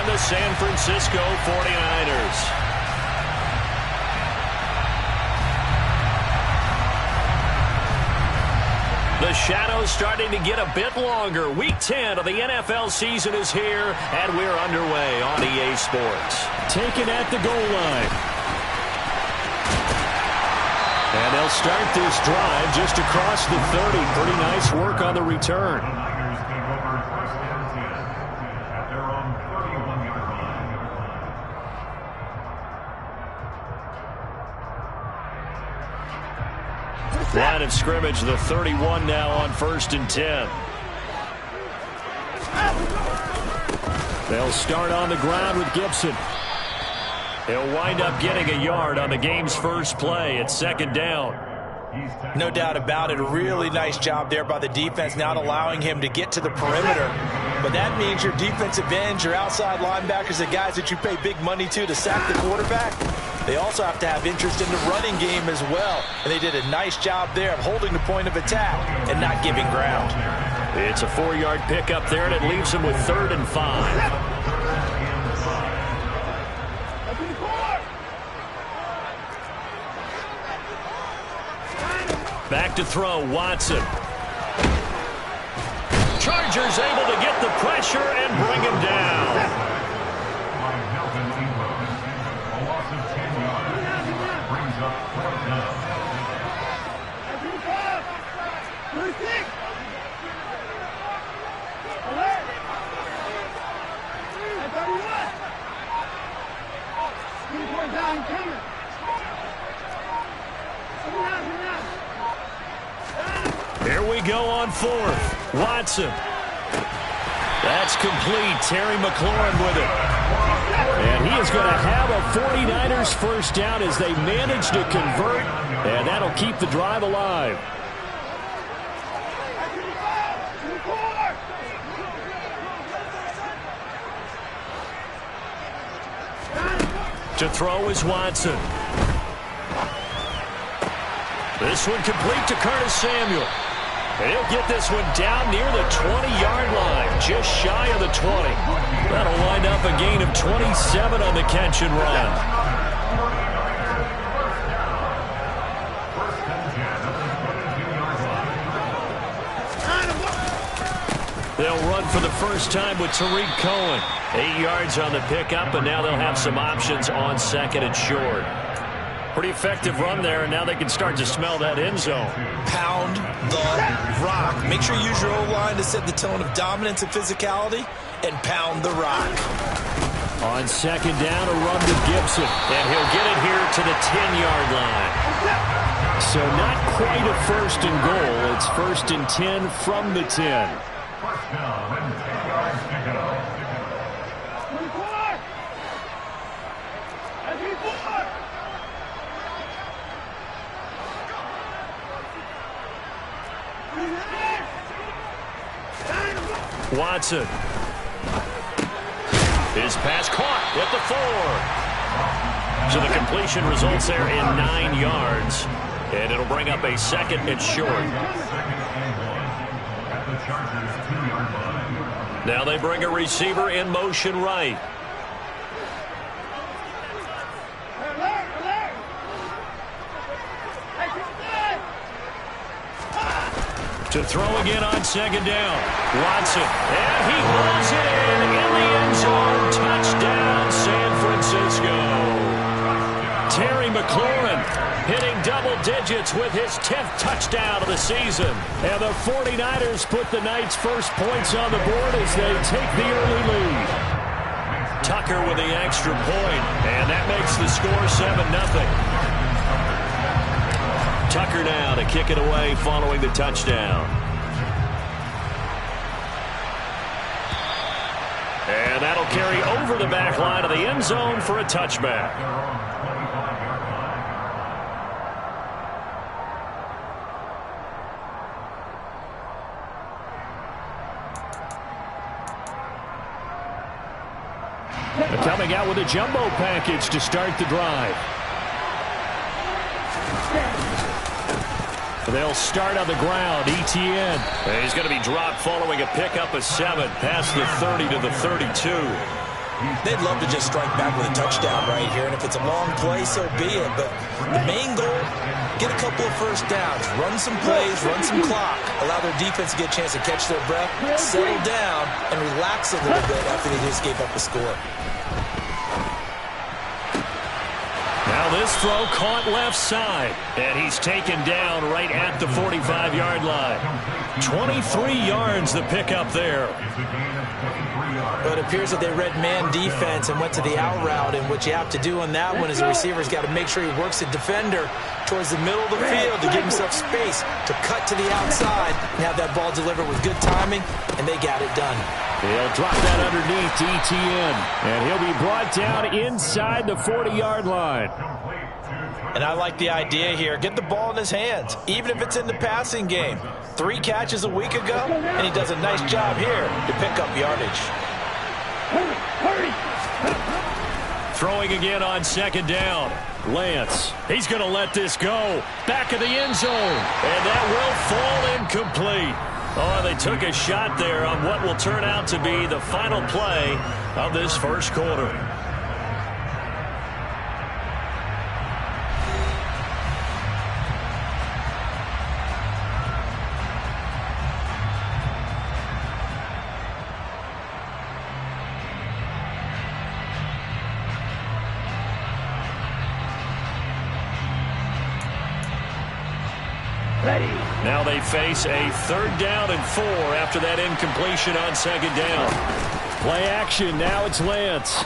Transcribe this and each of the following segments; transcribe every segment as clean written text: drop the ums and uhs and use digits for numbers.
and the San Francisco 49ers. The shadow's starting to get a bit longer. Week 10 of the NFL season is here, and we're underway on EA Sports. Taken at the goal line. And they'll start this drive just across the 30. Pretty nice work on the return. Line of scrimmage, the 31 now on 1st and 10. They'll start on the ground with Gibson. He'll wind up getting a yard on the game's first play. It's 2nd down. No doubt about it. A really nice job there by the defense, not allowing him to get to the perimeter. But that means your defensive ends, your outside linebackers, the guys that you pay big money to sack the quarterback, they also have to have interest in the running game as well. And they did a nice job there of holding the point of attack and not giving ground. It's a 4-yard pickup there, and it leaves him with 3rd and 5. Back to throw, Watson. Chargers able to get the pressure and bring him down. Here we go on 4th. Watson. That's complete. Terry McLaurin with it. And he is going to have a 49ers first down as they manage to convert, and that'll keep the drive alive. To throw is Watson. This one complete to Curtis Samuel. And he'll get this one down near the 20-yard line, just shy of the 20. That'll wind up a gain of 27 on the catch and run. They'll run for the first time with Tariq Cohen. 8 yards on the pickup, and now they'll have some options on 2nd and short. Pretty effective run there, and now they can start to smell that end zone. Pound the rock. Make sure you use your O-line to set the tone of dominance and physicality, and pound the rock. On 2nd down, a run to Gibson. And he'll get it here to the 10-yard line. So not quite a 1st and goal. It's 1st and 10 from the 10. Watson. His pass caught at the 4. So the completion results there in 9 yards. And it'll bring up a 2nd and short. Now they bring a receiver in motion right. To throw again on 2nd down. Watson. And he hauls it in the end zone. Touchdown, San Francisco. Terry McLaurin hitting double digits with his 10th touchdown of the season. And the 49ers put the Knights' first points on the board as they take the early lead. Tucker with the extra point, and that makes the score 7-0. Tucker now to kick it away following the touchdown. And that'll carry over the back line of the end zone for a touchback. Coming out with a jumbo package to start the drive. They'll start on the ground. Etienne. He's going to be dropped following a pickup of 7 past the 30 to the 32. They'd love to just strike back with a touchdown right here, and if it's a long play, so be it. But the main goal, get a couple of first downs, run some plays, run some clock, allow their defense to get a chance to catch their breath, settle down, and relax a little bit after they just gave up a score. Now this throw caught left side, and he's taken down right at the 45-yard line. 23 yards the pickup there. But it appears that they read man defense and went to the out route, and what you have to do on that one is the receiver's got to make sure he works the defender towards the middle of the field to give himself space to cut to the outside and have that ball delivered with good timing, and they got it done. He'll drop that underneath to Etienne, and he'll be brought down inside the 40-yard line. And I like the idea here. Get the ball in his hands, even if it's in the passing game. 3 catches a week ago, and he does a nice job here to pick up yardage. Throwing again on second down. Lance, he's going to let this go. Back of the end zone, and that will fall incomplete. Oh, they took a shot there on what will turn out to be the final play of this first quarter. Now they face a 3rd down and 4 after that incompletion on second down. Play action. Now it's Lance.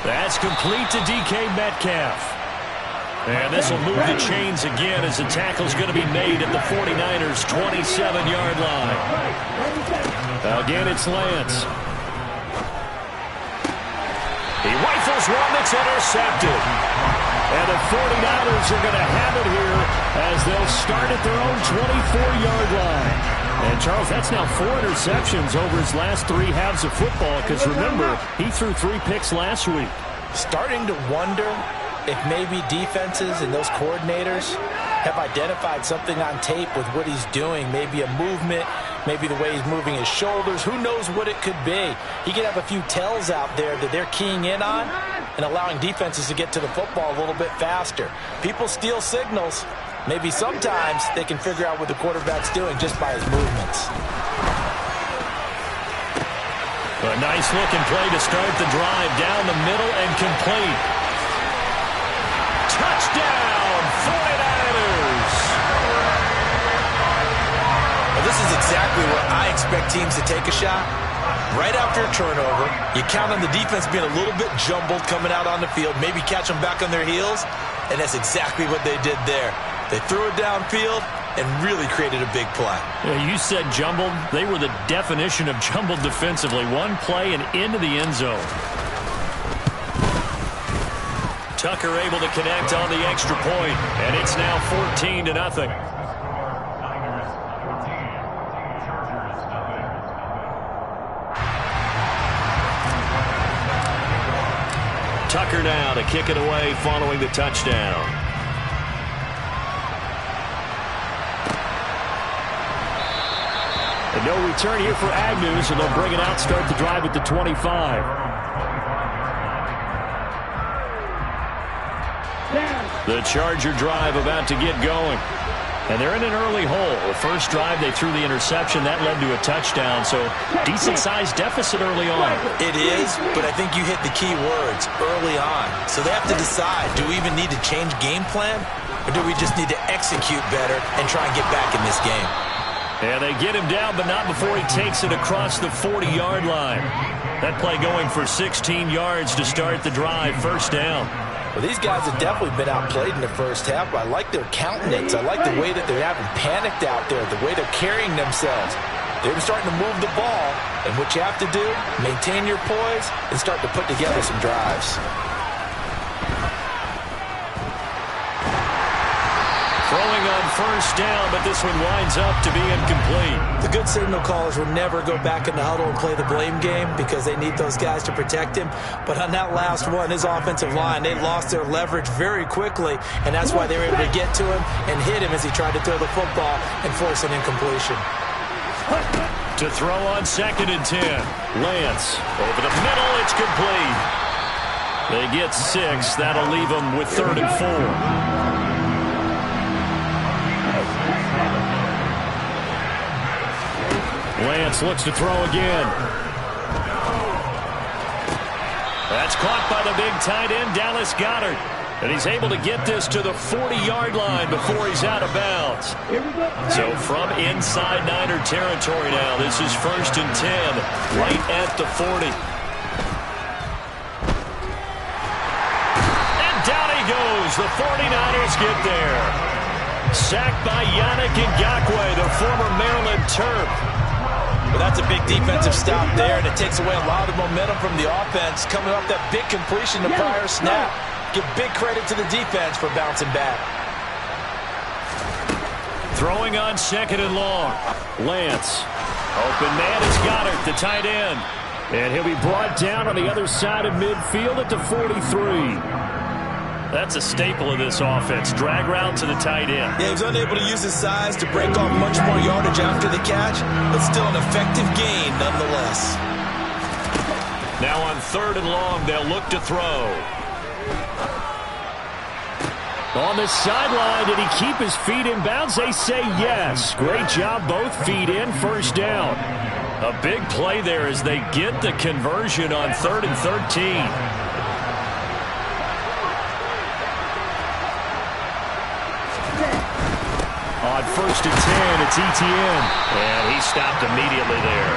That's complete to DK Metcalf. And this will move the chains again as the tackle's going to be made at the 49ers' 27-yard line. Again, it's Lance. He rifles one that's intercepted. And the 49ers are going to have it here as they'll start at their own 24-yard line. And, Charles, that's now 4 interceptions over his last 3 halves of football because, remember, he threw 3 picks last week. Starting to wonder if maybe defenses and those coordinators have identified something on tape with what he's doing, maybe a movement, maybe the way he's moving his shoulders. Who knows what it could be? He could have a few tells out there that they're keying in on and allowing defenses to get to the football a little bit faster. People steal signals. Maybe sometimes they can figure out what the quarterback's doing just by his movements. A nice-looking play to start the drive down the middle and complete. Touchdown, 49ers! Well, this is exactly where I expect teams to take a shot. Right after a turnover, you count on the defense being a little bit jumbled coming out on the field, maybe catch them back on their heels, and that's exactly what they did there. They threw it downfield and really created a big play. Yeah, you said jumbled. They were the definition of jumbled defensively. One play and into the end zone. Tucker able to connect on the extra point, and it's now 14-0. Tucker now to kick it away following the touchdown. And no return here for Agnew, so they'll bring it out, start the drive at the 25. The Charger drive about to get going. And they're in an early hole. The first drive, they threw the interception. That led to a touchdown, so decent-sized deficit early on. It is, but I think you hit the key words, early on. So they have to decide, do we even need to change game plan, or do we just need to execute better and try and get back in this game? And they get him down, but not before he takes it across the 40-yard line. That play going for 16 yards to start the drive, first down. Well, these guys have definitely been outplayed in the first half, but I like their countenance. I like the way that they're having panicked out there, the way they're carrying themselves. They're starting to move the ball, and what you have to do, maintain your poise and start to put together some drives. Throwing on first down, but this one winds up to be incomplete. The good signal callers will never go back in the huddle and play the blame game because they need those guys to protect him. But on that last one, his offensive line, they lost their leverage very quickly, and that's why they were able to get to him and hit him as he tried to throw the football and force an incompletion. To throw on 2nd and 10. Lance over the middle. It's complete. They get 6. That'll leave them with 3rd and 4. Lance looks to throw again. That's caught by the big tight end, Dallas Goedert. And he's able to get this to the 40-yard line before he's out of bounds. So from inside Niner territory now, this is 1st and 10, right at the 40. And down he goes. The 49ers get there. Sacked by Yannick Ngakoue, the former Maryland Terp. Well, that's a big defensive stop there, and it takes away a lot of momentum from the offense. Coming off that big completion the prior snap. Give big credit to the defense for bouncing back. Throwing on 2nd and long. Lance. Open man is Goedert, the tight end. And he'll be brought down on the other side of midfield at the 43. That's a staple of this offense. Drag route to the tight end. Yeah, he was unable to use his size to break off much more yardage after the catch, but still an effective gain nonetheless. Now on 3rd and long, they'll look to throw. On the sideline, did he keep his feet in bounds? They say yes. Great job, both feet in, 1st down. A big play there as they get the conversion on 3rd and 13. On 1st and 10, it's Etienne. And he stopped immediately there.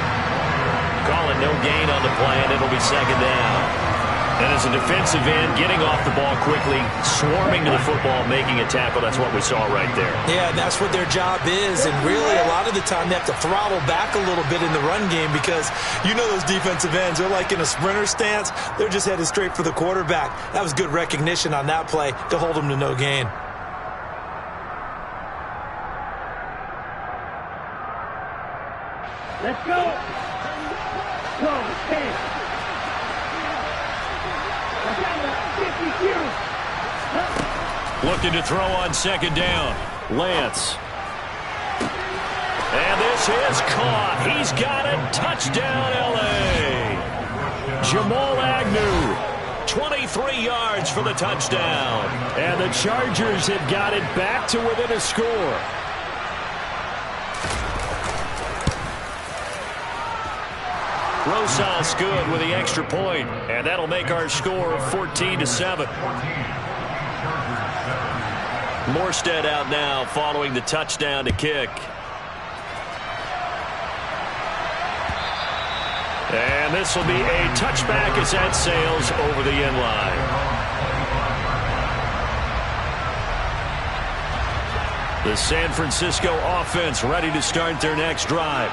Calling no gain on the play, and it'll be 2nd down. And as a defensive end, getting off the ball quickly, swarming to the football, making a tackle, that's what we saw right there. Yeah, and that's what their job is. And really, a lot of the time, they have to throttle back a little bit in the run game because you know those defensive ends, they're like in a sprinter stance. They're just headed straight for the quarterback. That was good recognition on that play to hold them to no gain. Let's go. Go, 10. Looking to throw on 2nd down. Lance. And this is caught. He's got it. Touchdown, L.A. Jamal Agnew. 23 yards for the touchdown. And the Chargers have got it back to within a score. Rosas good with the extra point, and that'll make our score 14-7. Morstead out now following the touchdown to kick. And this will be a touchback as that sails over the end line. The San Francisco offense ready to start their next drive.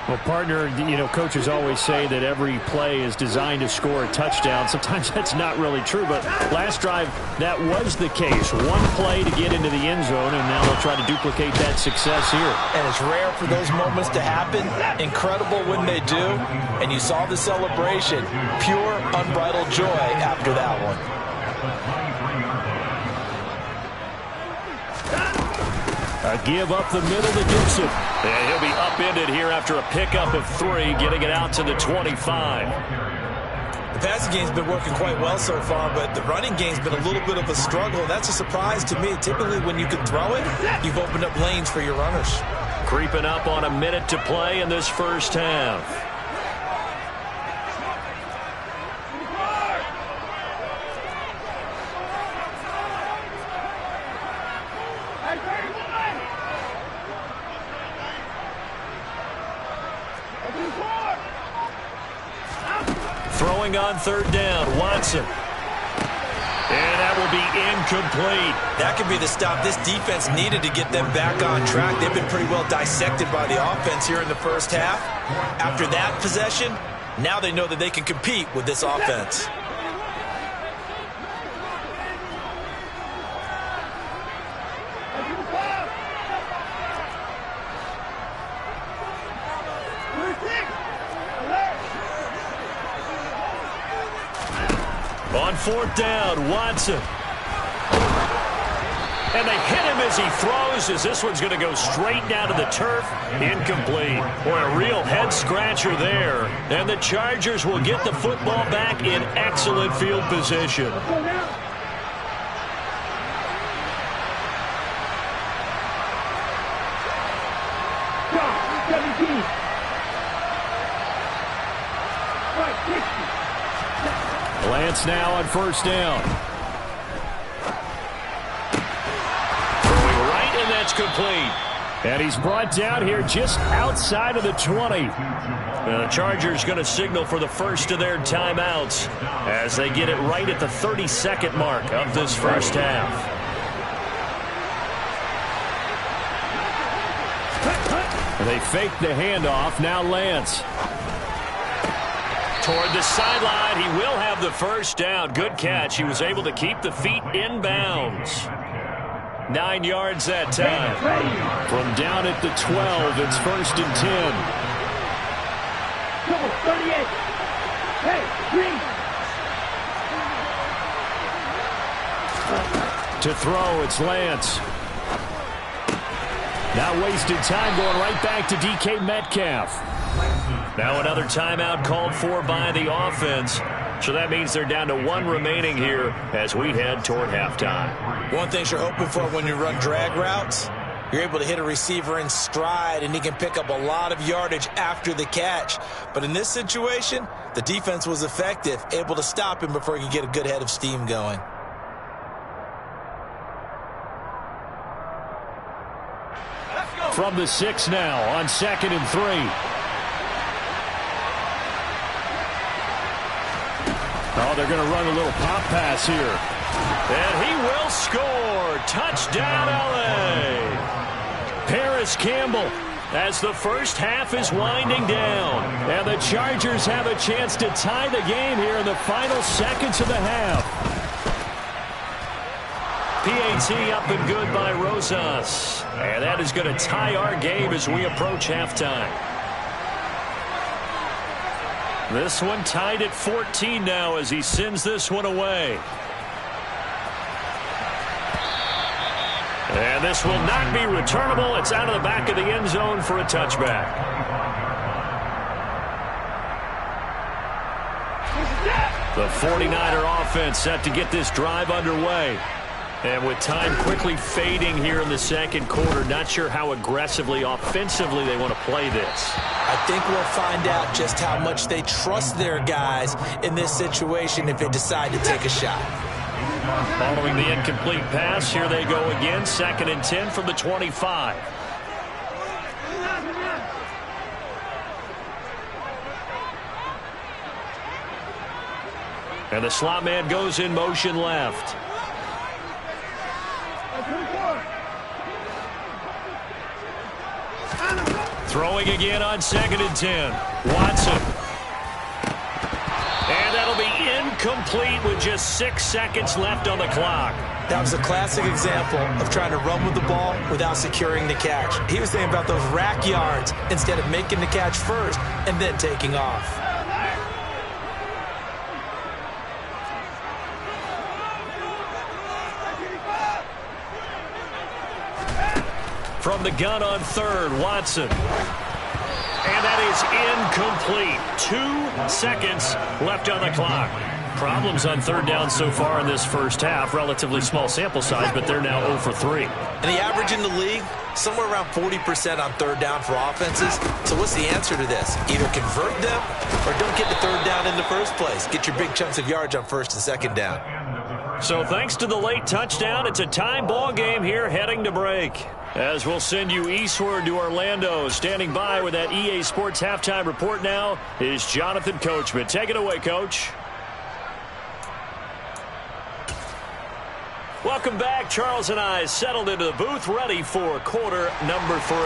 Well, partner, you know, coaches always say that every play is designed to score a touchdown. Sometimes that's not really true, but last drive, that was the case. One play to get into the end zone, and now they'll try to duplicate that success here. And it's rare for those moments to happen. Incredible when they do. And you saw the celebration. Pure, unbridled joy after that one. A give up the middle to Gibson. And he'll be upended here after a pickup of 3, getting it out to the 25. The passing game's been working quite well so far, but the running game's been a little bit of a struggle. That's a surprise to me. Typically, when you can throw it, you've opened up lanes for your runners. Creeping up on a minute to play in this first half. Throwing on 3rd down, Watson. And that will be incomplete. That could be the stop this defense needed to get them back on track. They've been pretty well dissected by the offense here in the first half. After that possession, now they know that they can compete with this offense. On 4th down, Watson. And they hit him as he throws, as this one's going to go straight down to the turf. Incomplete. Boy, a real head-scratcher there. And the Chargers will get the football back in excellent field position. Lance now on first down. Throwing right, and that's complete. And he's brought down here just outside of the 20. And the Chargers going to signal for the first of their timeouts as they get it right at the 32nd mark of this first half. They fake the handoff. Now Lance. Toward the sideline, he will have the first down. Good catch. He was able to keep the feet in bounds. 9 yards that time. From down at the 12, it's first and 10. Come on, 38. Hey, green. To throw, it's Lance. Now wasted time going right back to DK Metcalf. Now another timeout called for by the offense. So that means they're down to one remaining here as we head toward halftime. One thing you're hoping for when you run drag routes, you're able to hit a receiver in stride, and he can pick up a lot of yardage after the catch. But in this situation, the defense was effective, able to stop him before he could get a good head of steam going. From the 6 now on 2nd and 3. Oh, they're going to run a little pop pass here. And he will score. Touchdown, L.A. Paris Campbell as the first half is winding down. And the Chargers have a chance to tie the game here in the final seconds of the half. PAT up and good by Rosas. And that is going to tie our game as we approach halftime. This one tied at 14 now as he sends this one away. And this will not be returnable. It's out of the back of the end zone for a touchback. The 49er offense set to get this drive underway. And with time quickly fading here in the second quarter, not sure how aggressively, offensively they want to play this. I think we'll find out just how much they trust their guys in this situation if they decide to take a shot. Following the incomplete pass, here they go again, 2nd and 10 from the 25. And the slot man goes in motion left. Throwing again on 2nd and 10. Watson. And that'll be incomplete with just 6 seconds left on the clock. That was a classic example of trying to run with the ball without securing the catch. He was thinking about those rack yards instead of making the catch first and then taking off. From the gun on 3rd, Watson. And that is incomplete. 2 seconds left on the clock. Problems on 3rd down so far in this first half. Relatively small sample size, but they're now 0 for 3. And the average in the league, somewhere around 40% on 3rd down for offenses. So what's the answer to this? Either convert them or don't get the 3rd down in the first place. Get your big chunks of yards on 1st and 2nd down. So thanks to the late touchdown, it's a tie ball game here heading to break. As we'll send you eastward to Orlando. Standing by with that EA Sports halftime report now is Jonathan Coachman. Take it away, Coach. Welcome back. Charles and I settled into the booth, ready for quarter number 3.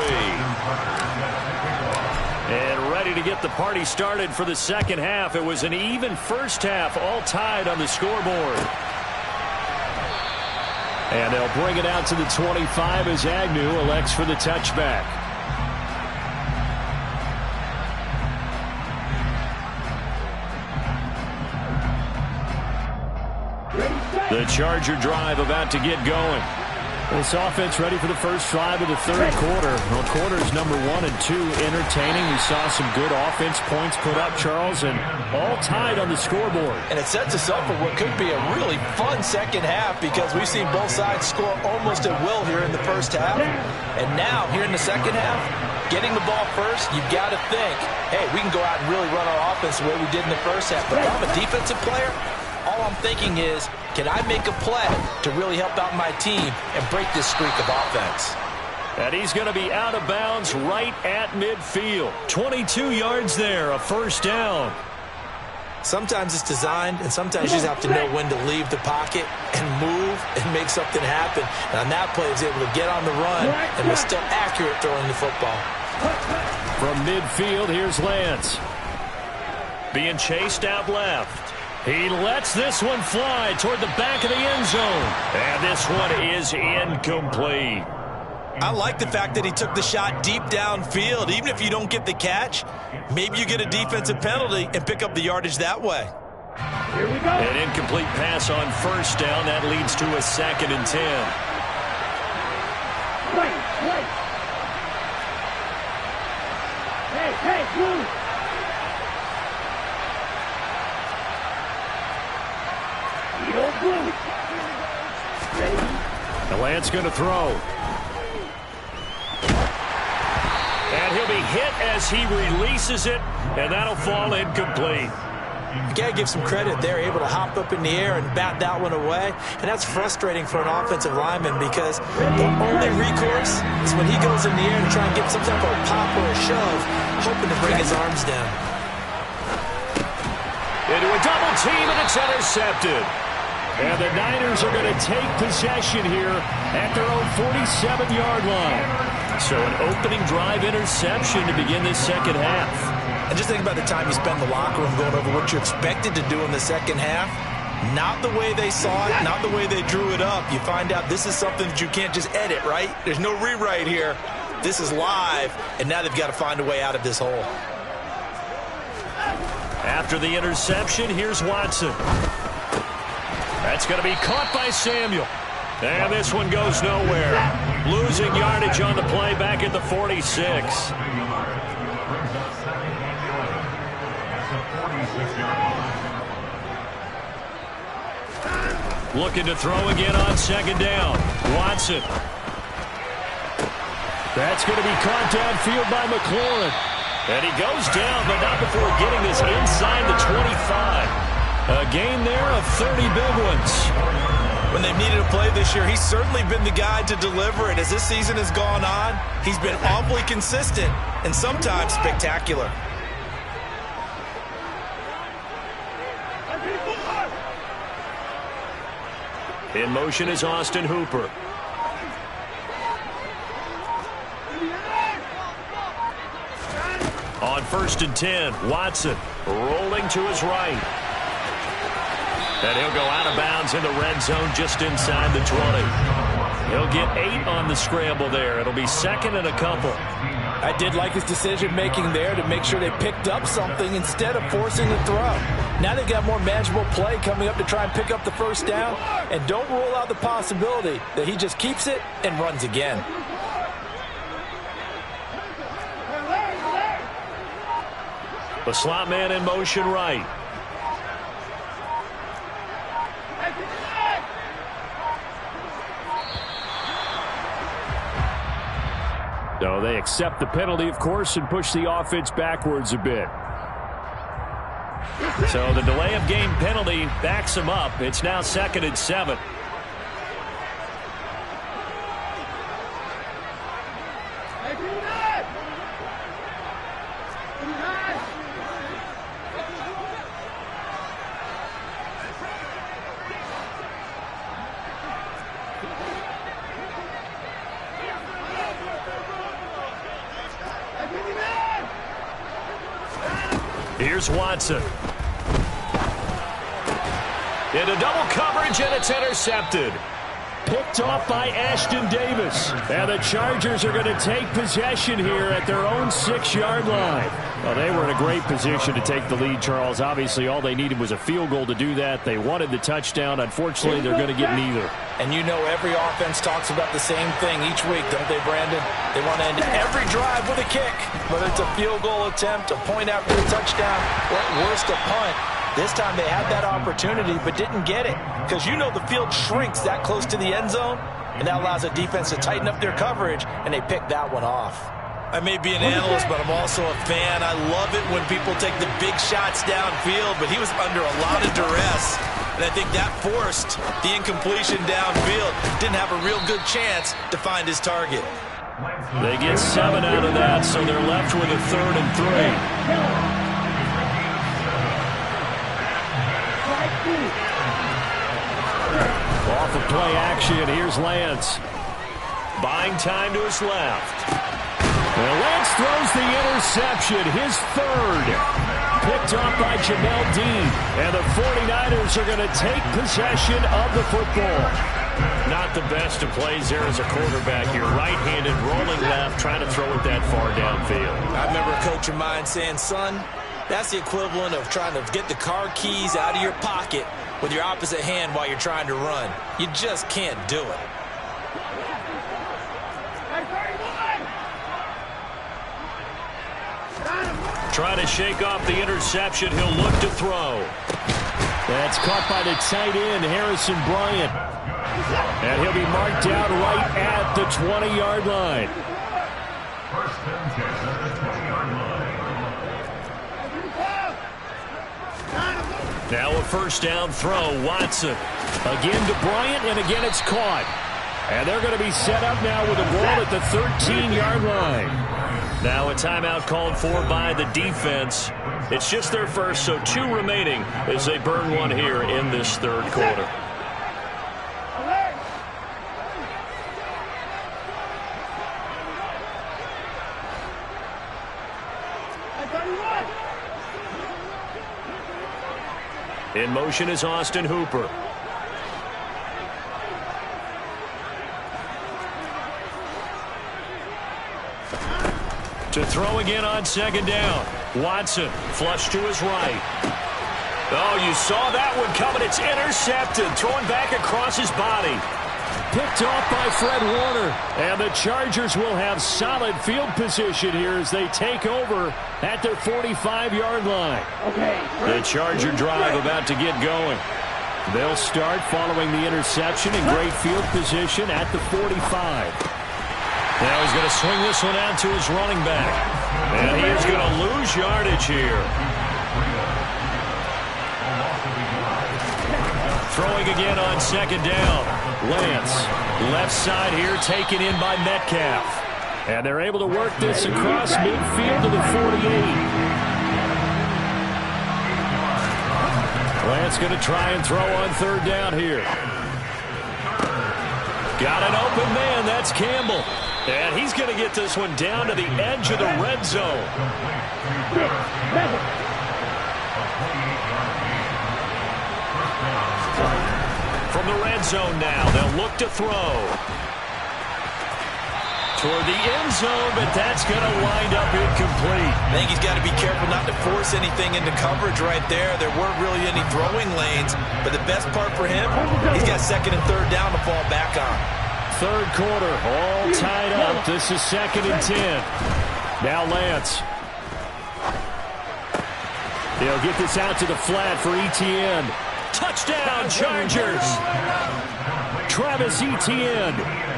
And ready to get the party started for the second half. It was an even first half, all tied on the scoreboard. And they'll bring it out to the 25 as Agnew elects for the touchback. The Charger drive about to get going. This offense ready for the first drive of the third quarter. Well, quarters number 1 and 2 entertaining. We saw some good offense points put up, Charles, and all tied on the scoreboard. And it sets us up for what could be a really fun second half because we've seen both sides score almost at will here in the first half. And now, here in the second half, getting the ball first, you've got to think, hey, we can go out and really run our offense the way we did in the first half. But if I'm a defensive player, all I'm thinking is, can I make a play to really help out my team and break this streak of offense? And he's going to be out of bounds right at midfield. 22 yards there, a first down. Sometimes it's designed, and sometimes you just have to know when to leave the pocket and move and make something happen. And on that play, he was able to get on the run and was still accurate throwing the football. From midfield, here's Lance. Being chased out left. He lets this one fly toward the back of the end zone. And this one is incomplete. I like the fact that he took the shot deep downfield. Even if you don't get the catch, maybe you get a defensive penalty and pick up the yardage that way. Here we go. An incomplete pass on first down. That leads to a 2nd and 10. Wait. Hey, move. You don't move. The Lance going to throw. And he'll be hit as he releases it, and that'll fall incomplete. You got to give some credit. They're able to hop up in the air and bat that one away. And that's frustrating for an offensive lineman because the only recourse is when he goes in the air to try and get some type of a pop or a shove, hoping to bring his arms down. Into a double team, and it's intercepted. And the Niners are going to take possession here at their own 47-yard line. So an opening drive interception to begin this second half. And just think about the time you spend in the locker room going over what you expected to do in the second half. Not the way they saw it, not the way they drew it up. You find out this is something that you can't just edit, right? There's no rewrite here. This is live, and now they've got to find a way out of this hole. After the interception, here's Watson. That's going to be caught by Samuel. And this one goes nowhere. Losing yardage on the play back at the 46. Looking to throw again on 2nd down. Watson. That's going to be caught downfield by McLaurin. And he goes down, but not before getting this inside the 25. A gain there of 30 big ones. When they've needed a play this year, he's certainly been the guy to deliver it. As this season has gone on, he's been awfully consistent and sometimes spectacular. In motion is Austin Hooper. On 1st and 10, Watson rolling to his right. And he'll go out of bounds in the red zone just inside the 20. He'll get 8 on the scramble there. It'll be 2nd and a couple. I did like his decision-making there to make sure they picked up something instead of forcing the throw. Now they've got more manageable play coming up to try and pick up the first down. And don't rule out the possibility that he just keeps it and runs again. The slot man in motion right. So they accept the penalty, of course, and push the offense backwards a bit. So the delay of game penalty backs them up. It's now 2nd and 7. Here's Watson. Into double coverage, and it's intercepted. Picked off by Ashton Davis. And the Chargers are going to take possession here at their own 6-yard line. Well, they were in a great position to take the lead, Charles. Obviously, all they needed was a field goal to do that. They wanted the touchdown. Unfortunately, they're going to get neither. And you know every offense talks about the same thing each week, don't they, Brandon? They want to end every drive with a kick. Whether it's a field goal attempt, a point after a touchdown, or at worst a punt. This time they had that opportunity but didn't get it because you know the field shrinks that close to the end zone, and that allows the defense to tighten up their coverage, and they picked that one off. I may be an analyst, but I'm also a fan. I love it when people take the big shots downfield, but he was under a lot of duress, and I think that forced the incompletion downfield. Didn't have a real good chance to find his target. They get 7 out of that, so they're left with a 3rd and 3. Off of play action, here's Lance. Buying time to his left. Well, Lance throws the interception, his 3rd. Picked off by Jamel Dean. And the 49ers are going to take possession of the football. Not the best of plays there as a quarterback. You're right-handed, rolling left, trying to throw it that far downfield. I remember a coach of mine saying, son, that's the equivalent of trying to get the car keys out of your pocket with your opposite hand while you're trying to run. You just can't do it. Trying to shake off the interception. He'll look to throw. That's caught by the tight end, Harrison Bryant. And he'll be marked down right at the 20-yard line. First and 10 at the 20-yard line. Now a first down throw. Watson. Again to Bryant, and again it's caught. And they're going to be set up now with a ball at the 13-yard line. Now a timeout called for by the defense. It's just their first, so 2 remaining as they burn one here in this 3rd quarter. In motion is Austin Hooper. To throw again on 2nd down. Watson flush to his right. Oh, you saw that one coming. It's intercepted. Thrown back across his body. Picked off by Fred Warner. And the Chargers will have solid field position here as they take over at their 45-yard line. The Charger drive about to get going. They'll start following the interception in great field position at the 45. Now he's going to swing this one out to his running back. And he is going to lose yardage here. Throwing again on 2nd down. Lance, left side here, taken in by Metcalf. And they're able to work this across midfield to the 48. Lance going to try and throw on 3rd down here. Got an open man, that's Campbell. And he's going to get this one down to the edge of the red zone. From the red zone now, they'll look to throw. Toward the end zone, but that's going to wind up incomplete. I think he's got to be careful not to force anything into coverage right there. There weren't really any throwing lanes, but the best part for him, he's got 2nd and 3rd down to fall back on. 3rd quarter, all tied up. This is 2nd and 10. Now Lance. He'll get this out to the flat for Etienne. Touchdown, Chargers. Travis Etienne,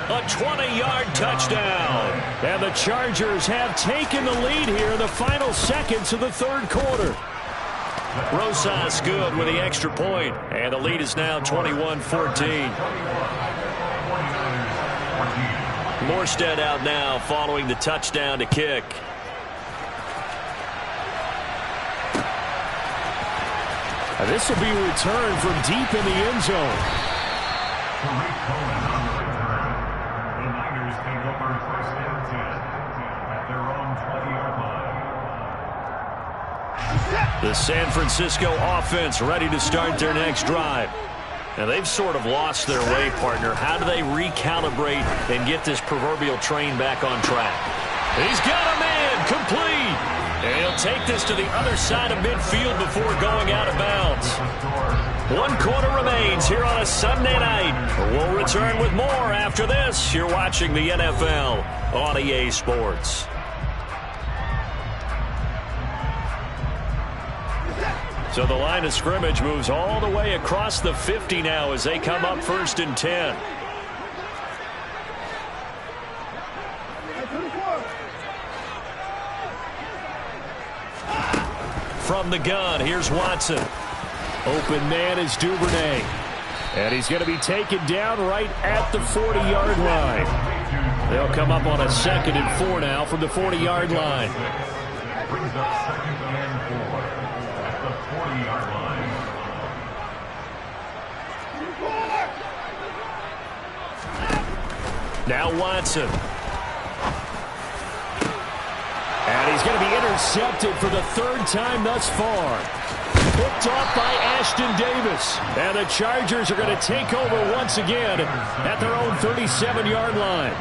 a 20-yard touchdown. And the Chargers have taken the lead here in the final seconds of the 3rd quarter. Rosas good with the extra point, and the lead is now 21-14. Morstead out now following the touchdown to kick. And this will be returned from deep in the end zone. The Niners take over first and 10 at their own 20-yard line. The San Francisco offense ready to start their next drive. Now, they've sort of lost their way, partner. How do they recalibrate and get this proverbial train back on track? He's got a man complete. And he'll take this to the other side of midfield before going out of bounds. 1 quarter remains here on a Sunday night. We'll return with more after this. You're watching the NFL on EA Sports. So the line of scrimmage moves all the way across the 50 now as they come up 1st and 10. From the gun, here's Watson. Open man is Duvernay. And he's going to be taken down right at the 40-yard line. They'll come up on a 2nd and 4 now from the 40-yard line. Brings up 2nd and 4 at the 40-yard line. Now Watson. And he's going to be intercepted for the 3rd time thus far. Picked off by Ashton Davis. And the Chargers are going to take over once again at their own 37-yard line.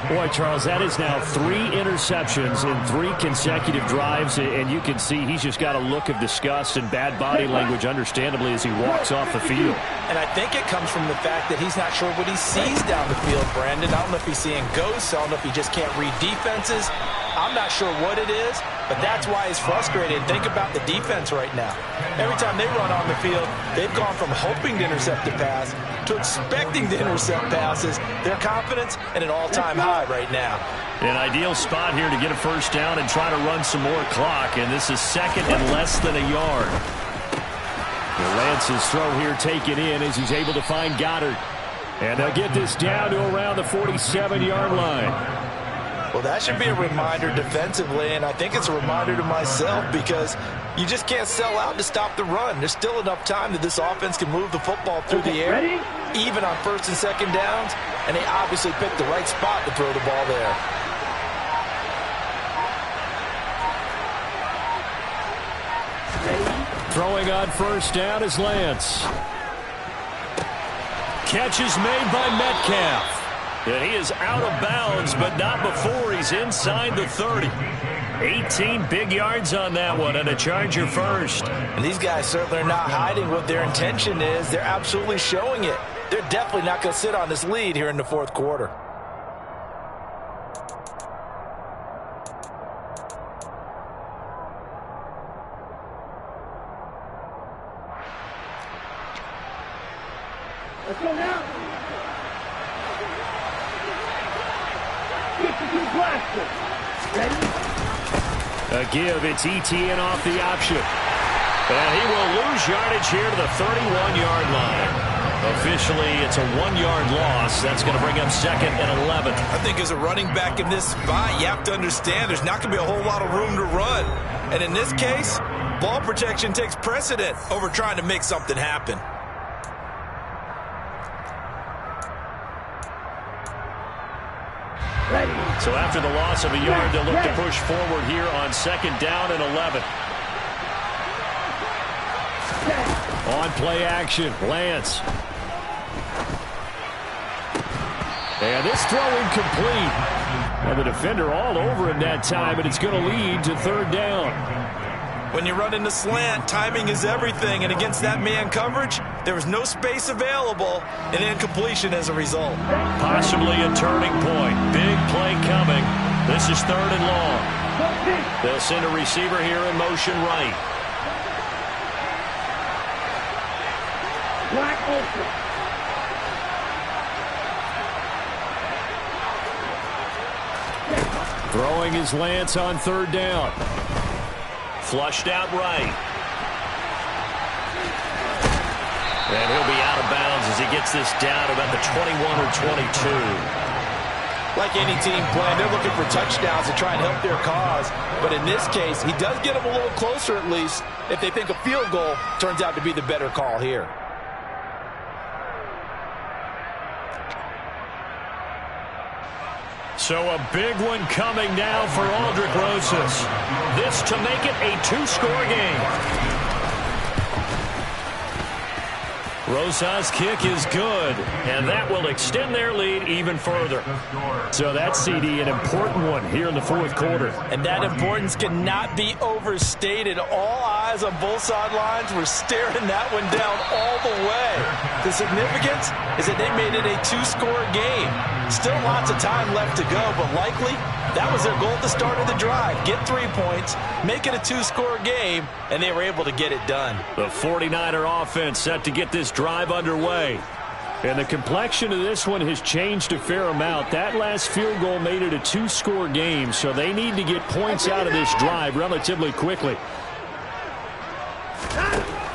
Boy, Charles, that is now 3 interceptions in 3 consecutive drives. And you can see he's just got a look of disgust and bad body language, understandably, as he walks off the field. And I think it comes from the fact that he's not sure what he sees down the field, Brandon. I don't know if he's seeing ghosts. I don't know if he just can't read defenses. I'm not sure what it is, but that's why he's frustrated. Think about the defense right now. Every time they run on the field, they've gone from hoping to intercept the pass to expecting to intercept passes. Their confidence at an all-time high right now. An ideal spot here to get a 1st down and try to run some more clock, and this is 2nd and less than a yard. Lance's throw here taken in as he's able to find Goddard. And they'll get this down to around the 47-yard line. Well, that should be a reminder defensively, and I think it's a reminder to myself because you just can't sell out to stop the run. There's still enough time that this offense can move the football through the air, even on 1st and 2nd downs, and they obviously picked the right spot to throw the ball there. Throwing on 1st down is Lance. Catch is made by Metcalf. And he is out of bounds, but not before he's inside the 30. 18 big yards on that one, and a Charger first. And these guys certainly are not hiding what their intention is. They're absolutely showing it. They're definitely not going to sit on this lead here in the 4th quarter. Let's go now. A give, it's ETN off the option. And he will lose yardage here to the 31-yard line. Officially, it's a 1-yard loss. That's going to bring up 2nd and 11. I think as a running back in this spot, you have to understand there's not going to be a whole lot of room to run. And in this case, ball protection takes precedent over trying to make something happen. So after the loss of a yard, they'll look to push forward here on 2nd down and 11. On play action, Lance. And this throw incomplete. Now the defender all over him that time, and it's going to lead to 3rd down. When you run in the slant, timing is everything, and against that man coverage, there was no space available, and incompletion as a result. Possibly a turning point. Big play coming. This is 3rd and long. They'll send a receiver here in motion right. Black open. Throwing is Lance on 3rd down. Flushed out right. And he'll be out of bounds as he gets this down to about the 21 or 22. Like any team playing, they're looking for touchdowns to try and help their cause. But in this case, he does get them a little closer at least if they think a field goal turns out to be the better call here. So a big one coming now for Aldrick Rosas. This to make it a 2-score game. Rosas' kick is good, and that will extend their lead even further. So that's, CD, an important one here in the fourth quarter. And that importance cannot be overstated. All eyes on both sidelines were staring that one down all the way. The significance is that they made it a two-score game. Still lots of time left to go, but likely that was their goal at the start of the drive. Get 3 points, make it a two-score game, and they were able to get it done. The 49er offense set to get this drive underway. And the complexion of this one has changed a fair amount. That last field goal made it a two-score game, so they need to get points out of this drive relatively quickly.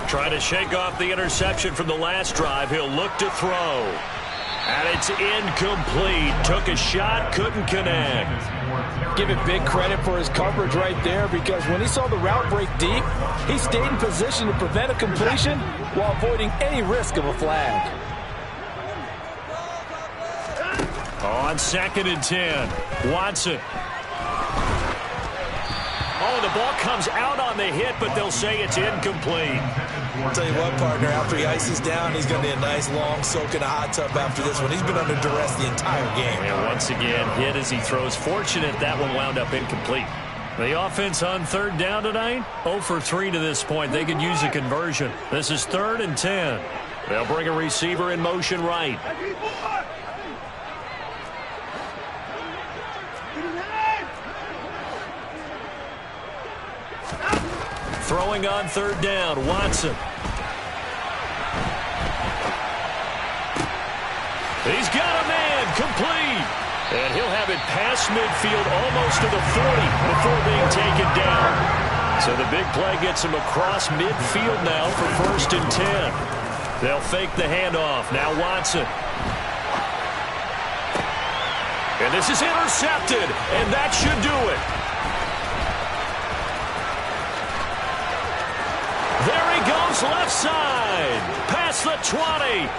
Trying to shake off the interception from the last drive. He'll look to throw. And it's incomplete. Took a shot, couldn't connect. Give it big credit for his coverage right there, because when he saw the route break deep, he stayed in position to prevent a completion while avoiding any risk of a flag. On 2nd and 10, Watson. Oh, the ball comes out on the hit, but they'll say it's incomplete. I'll tell you what, partner, after he ices down, he's going to need a nice long soak in a hot tub after this one. He's been under duress the entire game. And once again, hit as he throws. Fortunate that one wound up incomplete. The offense on 3rd down tonight, 0 for 3 to this point. They could use a conversion. This is 3rd and 10. They'll bring a receiver in motion right. Throwing on 3rd down, Watson. He's got a man, complete. And he'll have it past midfield, almost to the 40 before being taken down. So the big play gets him across midfield now for 1st and 10. They'll fake the handoff. Now Watson. And this is intercepted, and that should do it. There he goes, left side, past the 20.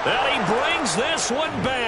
And he brings this one back.